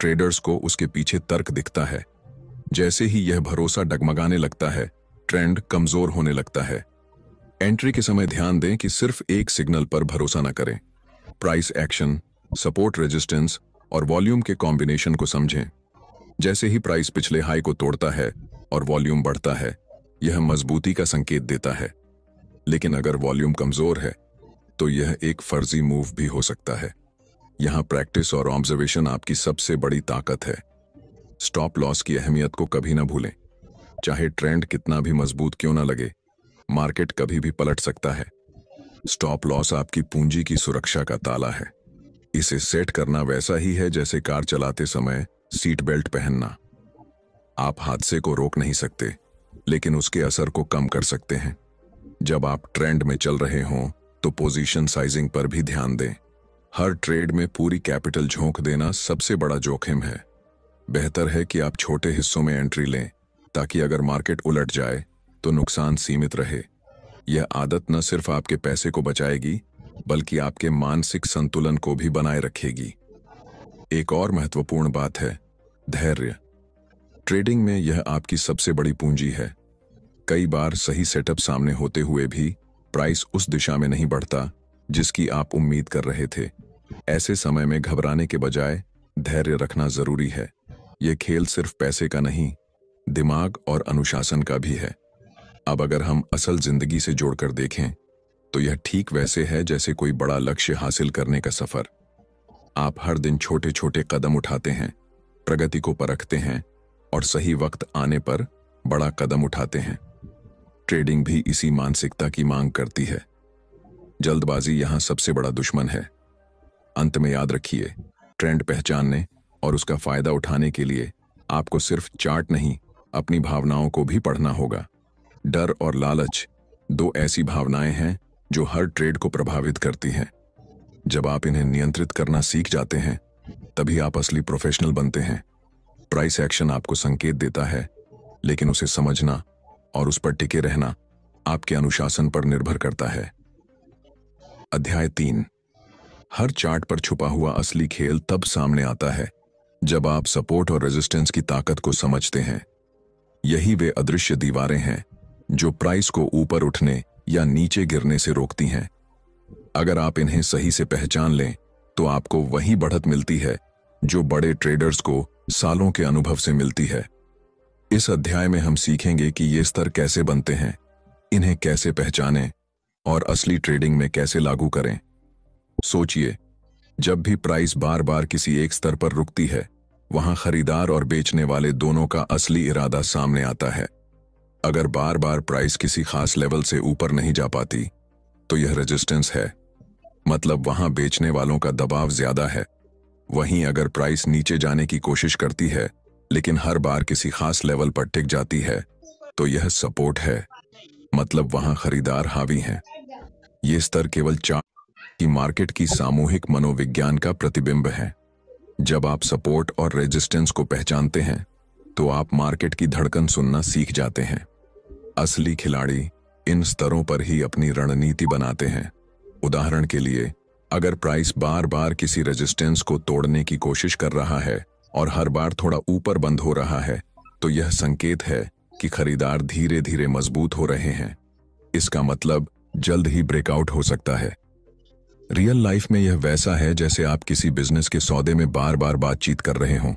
Traders को उसके पीछे तर्क दिखता है। जैसे ही यह भरोसा डगमगाने लगता है, ट्रेंड कमजोर होने लगता है। एंट्री के समय ध्यान दें कि सिर्फ एक सिग्नल पर भरोसा न करें। प्राइस एक्शन, सपोर्ट रेजिस्टेंस और वॉल्यूम के कॉम्बिनेशन को समझें। जैसे ही प्राइस पिछले हाई को तोड़ता है और वॉल्यूम बढ़ता है, यह मजबूती का संकेत देता है। लेकिन अगर वॉल्यूम कमजोर है तो यह एक फर्जी मूव भी हो सकता है। यहां प्रैक्टिस और ऑब्जर्वेशन आपकी सबसे बड़ी ताकत है। स्टॉप लॉस की अहमियत को कभी ना भूलें। चाहे ट्रेंड कितना भी मजबूत क्यों ना लगे, मार्केट कभी भी पलट सकता है। स्टॉप लॉस आपकी पूंजी की सुरक्षा का ताला है। इसे सेट करना वैसा ही है जैसे कार चलाते समय सीट बेल्ट पहनना। आप हादसे को रोक नहीं सकते, लेकिन उसके असर को कम कर सकते हैं। जब आप ट्रेंड में चल रहे हों तो पोजीशन साइजिंग पर भी ध्यान दें। हर ट्रेड में पूरी कैपिटल झोंक देना सबसे बड़ा जोखिम है। बेहतर है कि आप छोटे हिस्सों में एंट्री लें, ताकि अगर मार्केट उलट जाए तो नुकसान सीमित रहे। यह आदत न सिर्फ आपके पैसे को बचाएगी, बल्कि आपके मानसिक संतुलन को भी बनाए रखेगी। एक और महत्वपूर्ण बात है धैर्य। ट्रेडिंग में यह आपकी सबसे बड़ी पूंजी है। कई बार सही सेटअप सामने होते हुए भी प्राइस उस दिशा में नहीं बढ़ता जिसकी आप उम्मीद कर रहे थे। ऐसे समय में घबराने के बजाय धैर्य रखना जरूरी है। यह खेल सिर्फ पैसे का नहीं, दिमाग और अनुशासन का भी है। अब अगर हम असल जिंदगी से जोड़कर देखें तो यह ठीक वैसे है जैसे कोई बड़ा लक्ष्य हासिल करने का सफर। आप हर दिन छोटे छोटे कदम उठाते हैं, प्रगति को परखते हैं और सही वक्त आने पर बड़ा कदम उठाते हैं। ट्रेडिंग भी इसी मानसिकता की मांग करती है। जल्दबाजी यहां सबसे बड़ा दुश्मन है। अंत में याद रखिए, ट्रेंड पहचानने और उसका फायदा उठाने के लिए आपको सिर्फ चार्ट नहीं, अपनी भावनाओं को भी पढ़ना होगा। डर और लालच दो ऐसी भावनाएं हैं जो हर ट्रेड को प्रभावित करती हैं। जब आप इन्हें नियंत्रित करना सीख जाते हैं, तभी आप असली प्रोफेशनल बनते हैं। प्राइस एक्शन आपको संकेत देता है, लेकिन उसे समझना और उस पर टिके रहना आपके अनुशासन पर निर्भर करता है। अध्याय 3। हर चार्ट पर छुपा हुआ असली खेल तब सामने आता है जब आप सपोर्ट और रेजिस्टेंस की ताकत को समझते हैं। यही वे अदृश्य दीवारें हैं जो प्राइस को ऊपर उठने या नीचे गिरने से रोकती हैं। अगर आप इन्हें सही से पहचान लें तो आपको वही बढ़त मिलती है जो बड़े ट्रेडर्स को सालों के अनुभव से मिलती है। इस अध्याय में हम सीखेंगे कि ये स्तर कैसे बनते हैं, इन्हें कैसे पहचानें और असली ट्रेडिंग में कैसे लागू करें। सोचिए, जब भी प्राइस बार बार किसी एक स्तर पर रुकती है, वहां खरीदार और बेचने वाले दोनों का असली इरादा सामने आता है। अगर बार बार प्राइस किसी खास लेवल से ऊपर नहीं जा पाती, तो यह रेजिस्टेंस है, मतलब वहां बेचने वालों का दबाव ज्यादा है। वहीं अगर प्राइस नीचे जाने की कोशिश करती है, लेकिन हर बार किसी खास लेवल पर टिक जाती है, तो यह सपोर्ट है, मतलब वहां खरीदार हावी हैं। ये स्तर केवल चार्ट की मार्केट की सामूहिक मनोविज्ञान का प्रतिबिंब है। जब आप सपोर्ट और रेजिस्टेंस को पहचानते हैं, तो आप मार्केट की धड़कन सुनना सीख जाते हैं। असली खिलाड़ी इन स्तरों पर ही अपनी रणनीति बनाते हैं। उदाहरण के लिए, अगर प्राइस बार बार किसी रेजिस्टेंस को तोड़ने की कोशिश कर रहा है और हर बार थोड़ा ऊपर बंद हो रहा है, तो यह संकेत है कि खरीदार धीरे धीरे मजबूत हो रहे हैं। इसका मतलब जल्द ही ब्रेकआउट हो सकता है। रियल लाइफ में यह वैसा है जैसे आप किसी बिजनेस के सौदे में बार बार बातचीत कर रहे हों।